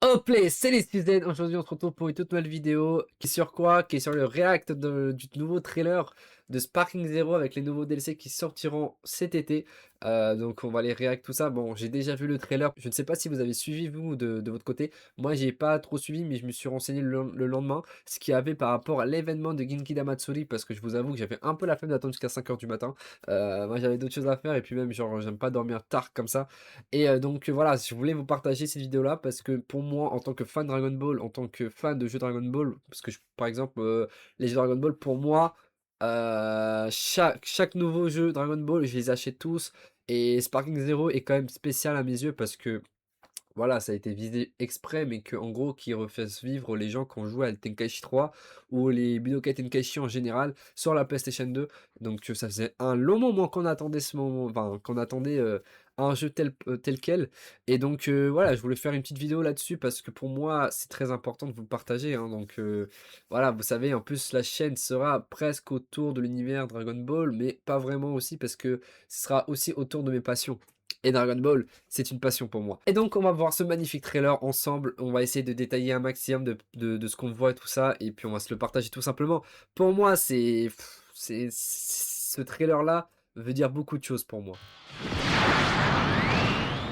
Hop les, c'est les Suzen. Aujourd'hui on se retrouve pour une toute nouvelle vidéo qui est sur quoi? Qui est sur le react du nouveau trailer de Sparking Zero avec les nouveaux DLC qui sortiront cet été. Donc on va les react tout ça. Bon, j'ai déjà vu le trailer, je ne sais pas si vous avez suivi vous de votre côté. Moi j'ai pas trop suivi, mais je me suis renseigné le lendemain ce qu'il y avait par rapport à l'événement de Genki Damatsuri, parce que je vous avoue que j'avais un peu la flemme d'attendre jusqu'à 5 h du matin. Moi j'avais d'autres choses à faire, et puis même genre j'aime pas dormir tard comme ça. Et donc voilà, je voulais vous partager cette vidéo-là parce que pour moi, en tant que fan Dragon Ball, en tant que fan de jeux Dragon Ball, parce que par exemple, les jeux Dragon Ball, pour moi, chaque nouveau jeu Dragon Ball, je les achète tous. Et Sparking Zero est quand même spécial à mes yeux parce que voilà, ça a été visé exprès, mais que en gros, qui refasse vivre les gens qui ont joué à Tenkaichi 3 ou les Budokai Tenkaichi en général sur la PlayStation 2. Donc ça faisait un long moment qu'on attendait ce moment, enfin qu'on attendait un jeu tel quel. Et donc voilà, je voulais faire une petite vidéo là-dessus parce que pour moi, c'est très important de vous le partager, hein. Donc voilà, vous savez, en plus la chaîne sera presque autour de l'univers Dragon Ball, mais pas vraiment aussi parce que ce sera aussi autour de mes passions. Et Dragon Ball, c'est une passion pour moi. Et donc on va voir ce magnifique trailer ensemble, on va essayer de détailler un maximum de ce qu'on voit et tout ça, et puis on va se le partager tout simplement. Pour moi, ce trailer là veut dire beaucoup de choses pour moi.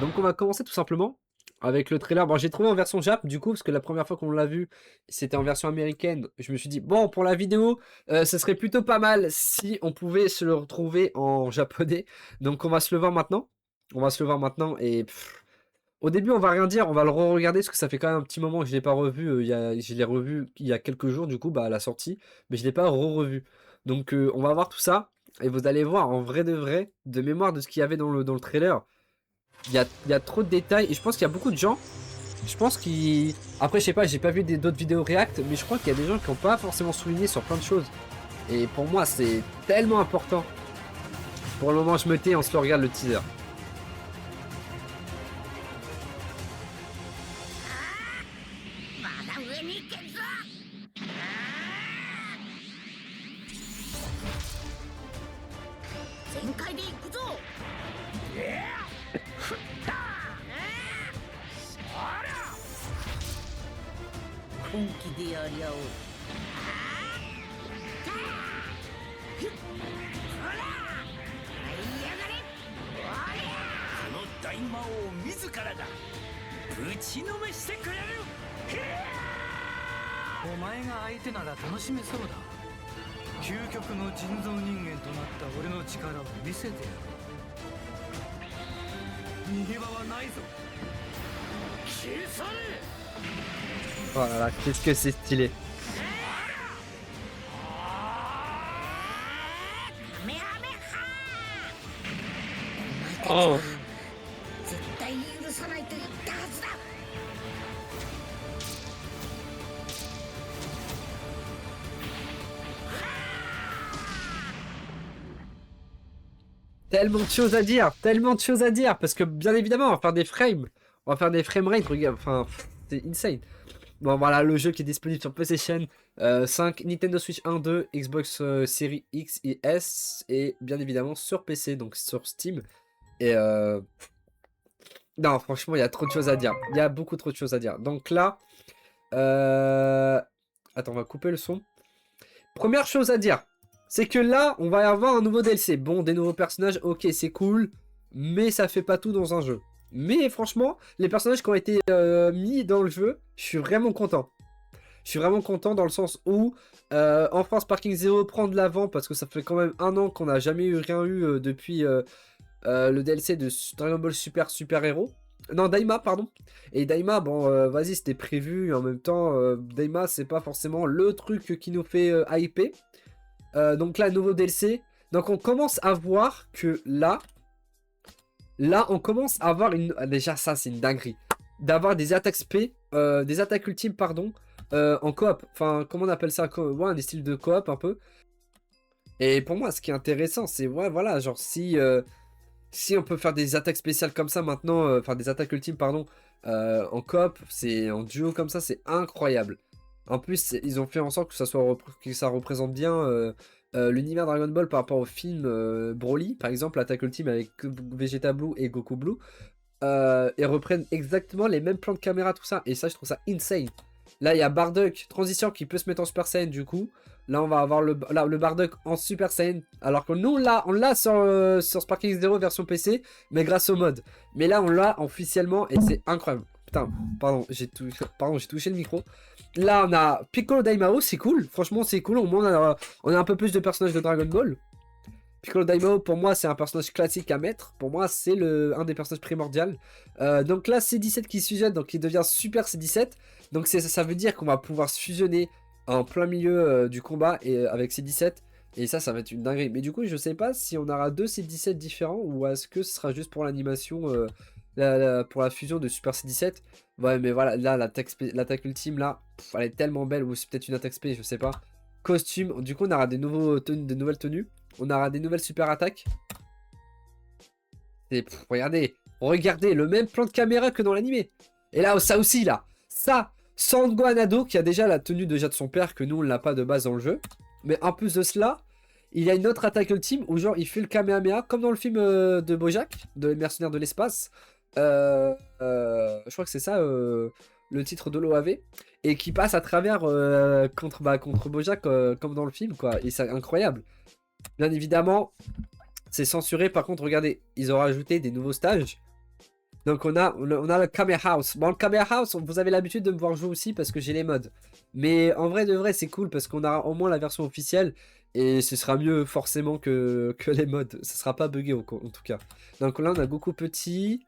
Donc on va commencer tout simplement avec le trailer. Bon, j'ai trouvé en version Jap du coup, parce que la première fois qu'on l'a vu, c'était en version américaine. Je me suis dit, bon, pour la vidéo, ce serait plutôt pas mal si on pouvait se le retrouver en japonais. Donc on va se le voir maintenant. On va se le voir maintenant et au début on va rien dire, on va le re-regarder parce que ça fait quand même un petit moment que je l'ai pas revu. Je l'ai revu il y a quelques jours du coup, bah, à la sortie, mais je l'ai pas re-revu. Donc on va voir tout ça et vous allez voir en vrai de vrai, de mémoire de ce qu'il y avait dans le trailer. Il y a trop de détails et je pense qu'il y a beaucoup de gens. Je pense qu'ils. Après, je sais pas, j'ai pas vu d'autres vidéos react, mais je crois qu'il y a des gens qui n'ont pas forcément souligné sur plein de choses. Et pour moi, c'est tellement important. Pour le moment, je me tais, on se le regarde le teaser. Oh là là, qu'est-ce que c'est stylé. Oh. Tellement de choses à dire, parce que bien évidemment, on va faire des frames, on va faire des framerate, regarde, enfin, c'est insane. Bon, voilà, le jeu qui est disponible sur PlayStation 5, Nintendo Switch 1, 2, Xbox Series X et S, et bien évidemment sur PC, donc sur Steam. Et non, franchement, il y a trop de choses à dire. Il y a beaucoup trop de choses à dire. Donc là, attends, on va couper le son. Première chose à dire, c'est que là, on va avoir un nouveau DLC. Bon, des nouveaux personnages, ok, c'est cool, mais ça fait pas tout dans un jeu. Mais franchement, les personnages qui ont été mis dans le jeu, je suis vraiment content. Je suis vraiment content dans le sens où, enfin, Sparking Zero prend de l'avant parce que ça fait quand même un an qu'on n'a jamais rien eu depuis le DLC de Dragon Ball Super Hero. Non, Daima, pardon. Et Daima, bon, vas-y, c'était prévu. En même temps, Daima, c'est pas forcément le truc qui nous fait hyper. Donc là, nouveau DLC. Donc on commence à voir que là, on commence à avoir une... Déjà, ça, c'est une dinguerie. D'avoir des attaques SP, des attaques ultimes, pardon, en coop. Enfin, comment on appelle ça? Ouais, des styles de coop, un peu. Et pour moi, ce qui est intéressant, c'est, ouais, voilà, genre, si on peut faire des attaques spéciales comme ça maintenant, enfin, des attaques ultimes, pardon, en coop, c'est en duo comme ça, c'est incroyable. En plus, ils ont fait en sorte que ça représente bien l'univers Dragon Ball par rapport au film Broly, par exemple, l'attaque ultime avec Vegeta Blue et Goku Blue. et reprennent exactement les mêmes plans de caméra, tout ça. Et ça, je trouve ça insane. Là, il y a Bardock Transition qui peut se mettre en Super Saiyan du coup. Là, on va avoir le Bardock en Super Saiyan. Alors que nous, là, on l'a sur Sparking Zero version PC, mais grâce au mode. Mais là, on l'a officiellement et c'est incroyable. Putain, pardon, j'ai touché le micro. Là, on a Piccolo Daimao, c'est cool. Franchement, c'est cool. Au moins, on a un peu plus de personnages de Dragon Ball. Piccolo Daimao, pour moi, c'est un personnage classique à mettre. Pour moi, c'est un des personnages primordiaux. Donc là, C17 qui se fusionne, donc il devient Super C17. Donc ça veut dire qu'on va pouvoir se fusionner en plein milieu du combat et avec C17. Et ça va être une dinguerie. Mais du coup, je sais pas si on aura deux C17 différents ou est-ce que ce sera juste pour l'animation, pour la fusion de Super C17. Ouais, mais voilà, là, l'attaque ultime, là, elle est tellement belle. Ou c'est peut-être une attaque spé, je sais pas. Costume, du coup, on aura des nouvelles tenues. On aura des nouvelles super attaques. Et regardez, le même plan de caméra que dans l'animé. Et là, ça aussi, là. Ça, Sangohan Ado, qui a déjà la tenue déjà de son père, que nous, on l'a pas de base dans le jeu. Mais en plus de cela, il y a une autre attaque ultime où genre, il fait le Kamehameha, comme dans le film de Bojack, de Les Mercenaires de l'espace. Je crois que c'est ça, le titre de l'OAV. Et qui passe à travers contre Bojack, comme dans le film, quoi. Et c'est incroyable. Bien évidemment, c'est censuré. Par contre, regardez, ils ont rajouté des nouveaux stages. Donc on a le Kamehameha House. Bon, le Kamehameha House, vous avez l'habitude de me voir jouer aussi parce que j'ai les mods. Mais en vrai de vrai, c'est cool parce qu'on a au moins la version officielle. Et ce sera mieux forcément que les mods. Ce sera pas buggé en tout cas. Donc là, on a Goku Petit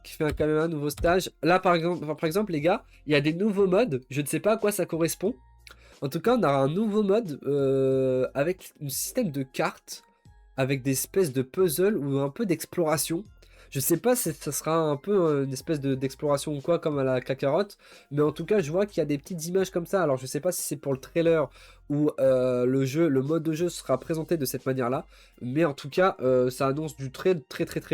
qui fait un Kamehameha, nouveau stage. Là, par exemple, les gars, il y a des nouveaux mods. Je ne sais pas à quoi ça correspond. En tout cas, on a un nouveau mode avec un système de cartes, avec des espèces de puzzles ou un peu d'exploration. Je sais pas si ça sera un peu une espèce d'exploration ou quoi, comme à la Kakarot, mais en tout cas, je vois qu'il y a des petites images comme ça. Alors, je sais pas si c'est pour le trailer ou le mode de jeu sera présenté de cette manière-là, mais en tout cas, ça annonce du très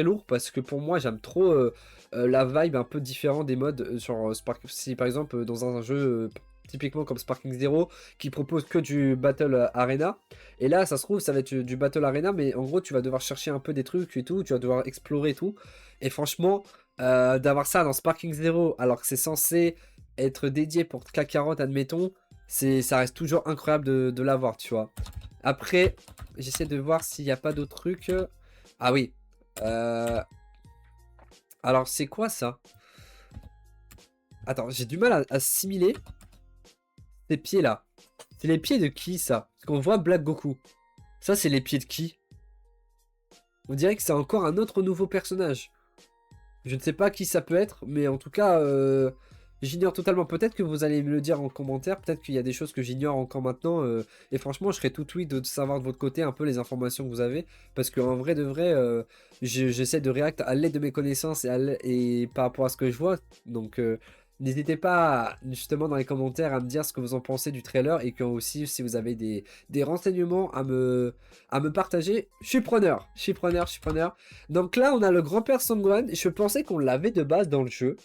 lourd parce que pour moi, j'aime trop la vibe un peu différente des modes sur Spark. Si par exemple, dans un jeu typiquement comme Sparking Zero, qui propose que du Battle Arena. Et là, ça se trouve, ça va être du Battle Arena, mais en gros, tu vas devoir chercher un peu des trucs et tout, tu vas devoir explorer et tout. Et franchement, d'avoir ça dans Sparking Zero, alors que c'est censé être dédié pour Kakarot, admettons, ça reste toujours incroyable de l'avoir, tu vois. Après, j'essaie de voir s'il n'y a pas d'autres trucs. Ah oui. Alors, c'est quoi ça? Attends, j'ai du mal à assimiler ces pieds là. C'est les pieds de qui ça? Parce qu'on voit Black Goku. Ça, c'est les pieds de qui? On dirait que c'est encore un autre nouveau personnage. Je ne sais pas qui ça peut être, mais en tout cas, j'ignore totalement. Peut-être que vous allez me le dire en commentaire. Peut-être qu'il y a des choses que j'ignore encore maintenant. Et franchement, je serais tout oui de savoir de votre côté un peu les informations que vous avez. Parce qu'en vrai de vrai, j'essaie de réacter à l'aide de mes connaissances et par rapport à ce que je vois. Donc, n'hésitez pas justement dans les commentaires à me dire ce que vous en pensez du trailer. Et que aussi, si vous avez des renseignements à me partager, je suis preneur. Je suis preneur. Donc là, on a le grand-père Sangwan. Je pensais qu'on l'avait de base dans le jeu.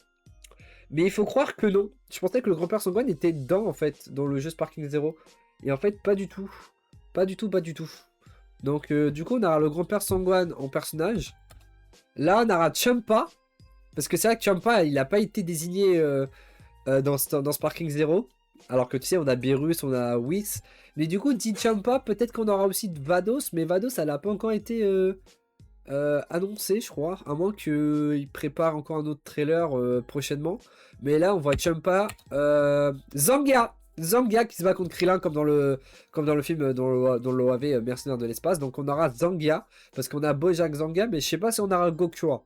Mais il faut croire que non. Je pensais que le grand-père Sangwan était dedans, en fait, dans le jeu Sparking Zero. Et en fait, pas du tout. Pas du tout. Donc, du coup, on aura le grand-père Sangwan en personnage. Là, on aura Champa. Parce que c'est vrai que Champa, il n'a pas été désigné dans Sparking Zero. Alors que tu sais, on a Beerus, on a Whis. Mais du coup, dit Champa, peut-être qu'on aura aussi Vados. Mais Vados, elle n'a pas encore été annoncé, je crois, à moins qu'il prépare encore un autre trailer prochainement. Mais là, on voit Champa, Zangia qui se bat contre Krillin comme dans le film, dans l'OAV Mercenaires de l'espace. Donc on aura Zangia, parce qu'on a Bojack Zangia, mais je sais pas si on aura Gokchua.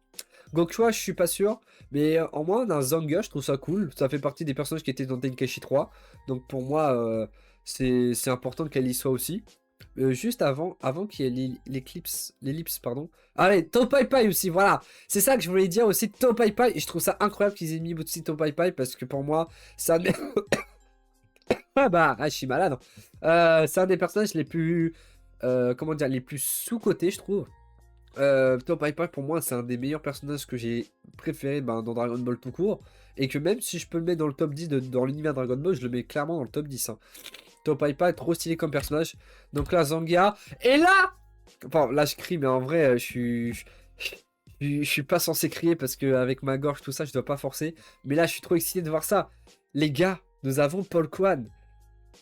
Gokchua, je suis pas sûr, mais en moins on a Zangia, je trouve ça cool. Ça fait partie des personnages qui étaient dans Tenkaichi 3. Donc pour moi, c'est important qu'elle y soit aussi. Juste avant qu'il y ait l'ellipse, pardon. Allez, Topaipai aussi, voilà. C'est ça que je voulais dire aussi, Topaipai. Et je trouve ça incroyable qu'ils aient mis aussi Topaipai parce que pour moi, c'est un des... je suis malade. C'est un des personnages les plus... comment dire, les plus sous-cotés, je trouve. Topaipai, pour moi, c'est un des meilleurs personnages que j'ai préféré dans Dragon Ball tout court. Et que même si je peux le mettre dans le top 10 dans l'univers Dragon Ball, je le mets clairement dans le top 10. Hein. Topaipai, trop stylé comme personnage. Donc là, Zangia. Et là, enfin, là, je crie, mais en vrai, je suis Je suis pas censé crier parce que avec ma gorge, tout ça, je dois pas forcer. Mais là, je suis trop excité de voir ça. Les gars, nous avons Paul Kwan.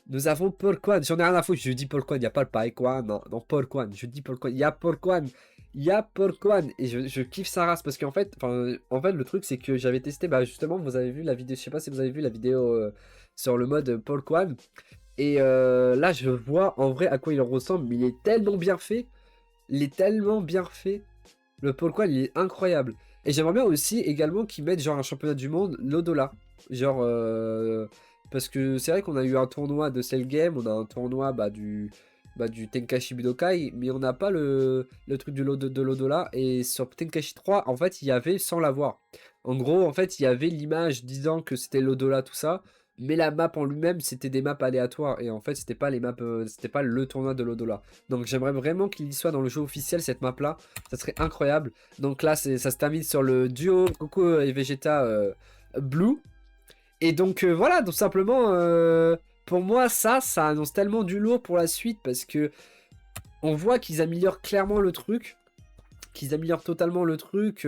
Nous avons Paul Kwan. J'en ai rien à foutre. Je dis Paul Kwan. Il n'y a pas le Pai Kwan. Non, non, Paul Kwan. Je dis Paul Kwan. Il y a Paul Kwan. Il y a Paul Kwan. Et je kiffe sa race parce qu'en fait, le truc, c'est que j'avais testé. Bah, justement, vous avez vu la vidéo. Je sais pas si vous avez vu la vidéo sur le mode Paul Kwan. Et là, je vois en vrai à quoi il ressemble. Mais il est tellement bien fait. Il est tellement bien fait. Le Paul Kwan, il est incroyable. Et j'aimerais bien aussi également qu'ils mettent genre un championnat du monde, l'Odola. Genre, parce que c'est vrai qu'on a eu un tournoi de Cell Game, on a un tournoi du Tenkaichi Budokai, mais on n'a pas le truc de l'Odola. Et sur Tenkaichi 3, en fait, il y avait sans l'avoir. En gros, en fait, il y avait l'image disant que c'était l'Odola, tout ça. Mais la map en lui-même, c'était des maps aléatoires. Et en fait, c'était pas les maps, c'était pas le tournoi de l'Odola. Donc j'aimerais vraiment qu'il y soit dans le jeu officiel, cette map-là. Ça serait incroyable. Donc là, ça se termine sur le duo Goku et Vegeta Blue. Et donc voilà, tout simplement, pour moi, ça annonce tellement du lourd pour la suite. Parce que on voit qu'ils améliorent clairement le truc. Qu'ils améliorent totalement le truc.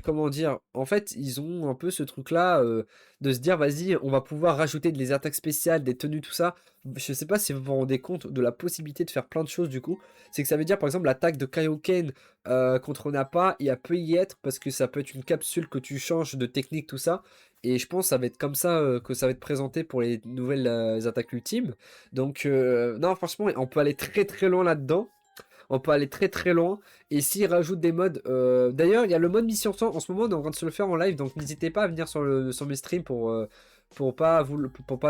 Comment dire, en fait, ils ont un peu ce truc-là de se dire, vas-y, on va pouvoir rajouter des attaques spéciales, des tenues, tout ça. Je sais pas si vous vous rendez compte de la possibilité de faire plein de choses du coup. C'est que ça veut dire, par exemple, l'attaque de Kaioken contre Nappa, il y a peut y être parce que ça peut être une capsule que tu changes de technique, tout ça. Et je pense que ça va être comme ça que ça va être présenté pour les nouvelles attaques ultimes. Donc, non, franchement, on peut aller très très loin là-dedans. On peut aller très très loin. Et s'ils rajoutent des modes... D'ailleurs, il y a le mode Mission 100. En ce moment, on est en train de se le faire en live. Donc n'hésitez pas à venir sur mes streams pour pas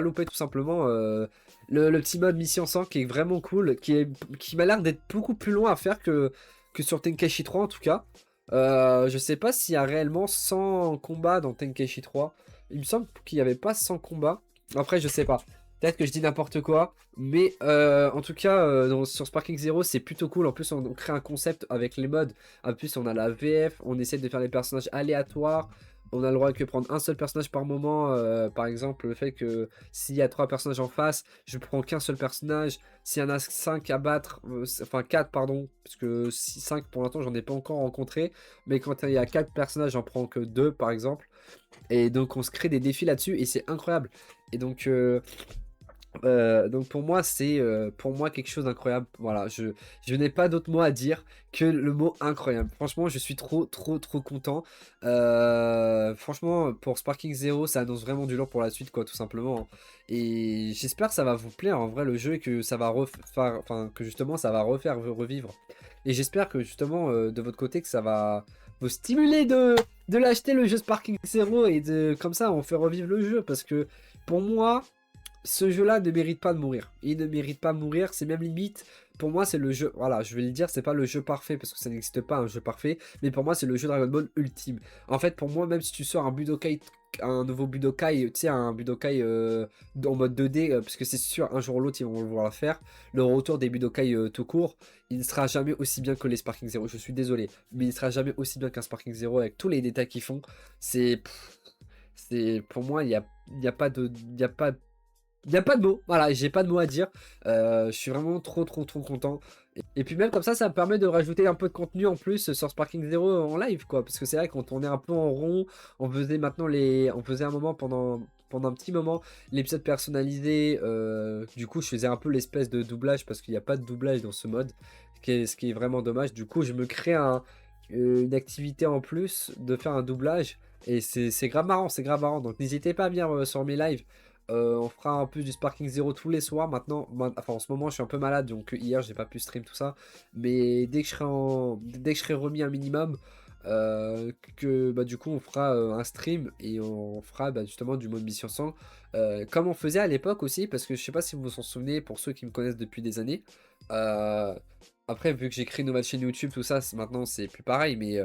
louper tout simplement le petit mode Mission 100 qui est vraiment cool. Qui m'a l'air d'être beaucoup plus loin à faire que sur Tenkaichi 3 en tout cas. Je sais pas s'il y a réellement 100 combats dans Tenkaichi 3. Il me semble qu'il n'y avait pas 100 combats. Après, je sais pas. Peut-être que je dis n'importe quoi, mais en tout cas, sur Sparking Zero, c'est plutôt cool. En plus, on crée un concept avec les modes. En plus, on a la VF, on essaie de faire les personnages aléatoires. On a le droit que prendre un seul personnage par moment. Par exemple, le fait que s'il y a 3 personnages en face, je prends qu'un seul personnage. S'il y en a 5 à battre, enfin 4, pardon, parce que 5 pour l'instant, j'en ai pas encore rencontré. Mais quand il y a 4 personnages, j'en prends que 2 par exemple. Et donc, on se crée des défis là-dessus et c'est incroyable. Et donc pour moi c'est pour moi quelque chose d'incroyable. Voilà, je n'ai pas d'autre mot à dire que le mot incroyable. Franchement, je suis trop content. Franchement, pour Sparking Zero, ça annonce vraiment du lourd pour la suite, quoi, tout simplement. Et j'espère que ça va vous plaire en vrai le jeu et que ça va refaire, enfin que justement ça va refaire revivre. Et j'espère que justement de votre côté que ça va vous stimuler de l'acheter le jeu Sparking Zero et de comme ça on fait revivre le jeu parce que pour moi ce jeu-là ne mérite pas de mourir. Il ne mérite pas de mourir, c'est même limite. Pour moi, c'est le jeu. Voilà, je vais le dire, c'est pas le jeu parfait parce que ça n'existe pas un jeu parfait. Mais pour moi, c'est le jeu Dragon Ball ultime. En fait, pour moi, même si tu sors un Budokai, un nouveau Budokai, tu sais, un Budokai en mode 2D, parce que c'est sûr, un jour ou l'autre, ils vont vouloir le faire. Le retour des Budokai tout court, il ne sera jamais aussi bien que les Sparking Zero. Je suis désolé, mais il ne sera jamais aussi bien qu'un Sparking Zero avec tous les détails qu'ils font. C'est pour moi, il y a pas de, il y a pas il n'y a pas de mots, voilà, j'ai pas de mots à dire. Je suis vraiment trop content. Et puis même comme ça me permet de rajouter un peu de contenu en plus sur Sparking Zero en live, quoi. Parce que c'est vrai qu'on tournait un peu en rond, on faisait maintenant on faisait un moment pendant un petit moment l'épisode personnalisé. Du coup, je faisais un peu l'espèce de doublage parce qu'il n'y a pas de doublage dans ce mode, ce qui est vraiment dommage. Du coup, je me crée une activité en plus de faire un doublage. Et c'est grave marrant, c'est grave marrant. Donc n'hésitez pas à venir sur mes lives. On fera un peu du Sparking Zero tous les soirs maintenant. Enfin, en ce moment, je suis un peu malade, donc hier, j'ai pas pu stream tout ça. Mais dès que je serai remis un minimum, du coup, on fera un stream et on fera justement du mode Mission 100. Comme on faisait à l'époque aussi, parce que je sais pas si vous vous en souvenez, pour ceux qui me connaissent depuis des années. Euh, Après, vu que j'ai créé une nouvelle chaîne YouTube, tout ça, maintenant, c'est plus pareil, mais.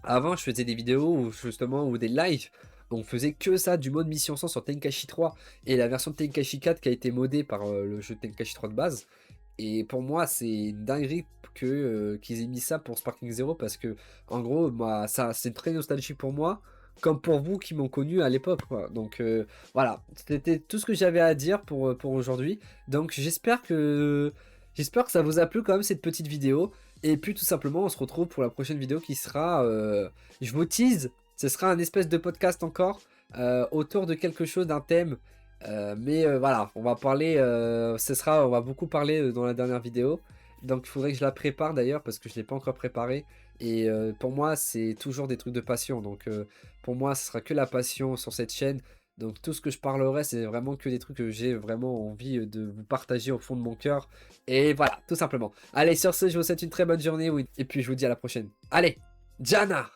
Avant, je faisais des vidéos ou des lives. On faisait que ça, du mode Mission 100 sur Tenkaichi 3 et la version de Tenkaichi 4 qui a été modée par le jeu Tenkaichi 3 de base. Et pour moi, c'est une dinguerie qu'ils aient mis ça pour Sparking Zero parce que, en gros, moi, ça, c'est très nostalgique pour moi, comme pour vous qui m'ont connu à l'époque, quoi. Donc voilà, c'était tout ce que j'avais à dire pour aujourd'hui. Donc j'espère que ça vous a plu quand même cette petite vidéo. Et puis tout simplement, on se retrouve pour la prochaine vidéo qui sera, je vous tease, ce sera un espèce de podcast encore, autour de quelque chose, d'un thème. Voilà, on va parler, on va beaucoup parler dans la dernière vidéo. Donc il faudrait que je la prépare d'ailleurs, parce que je ne l'ai pas encore préparée. Et pour moi, c'est toujours des trucs de passion. Donc pour moi, ce sera que la passion sur cette chaîne. Donc tout ce que je parlerai, c'est vraiment que des trucs que j'ai vraiment envie de vous partager au fond de mon cœur. Et voilà, tout simplement. Allez, sur ce, je vous souhaite une très bonne journée, oui. Et puis je vous dis à la prochaine. Allez, Jana!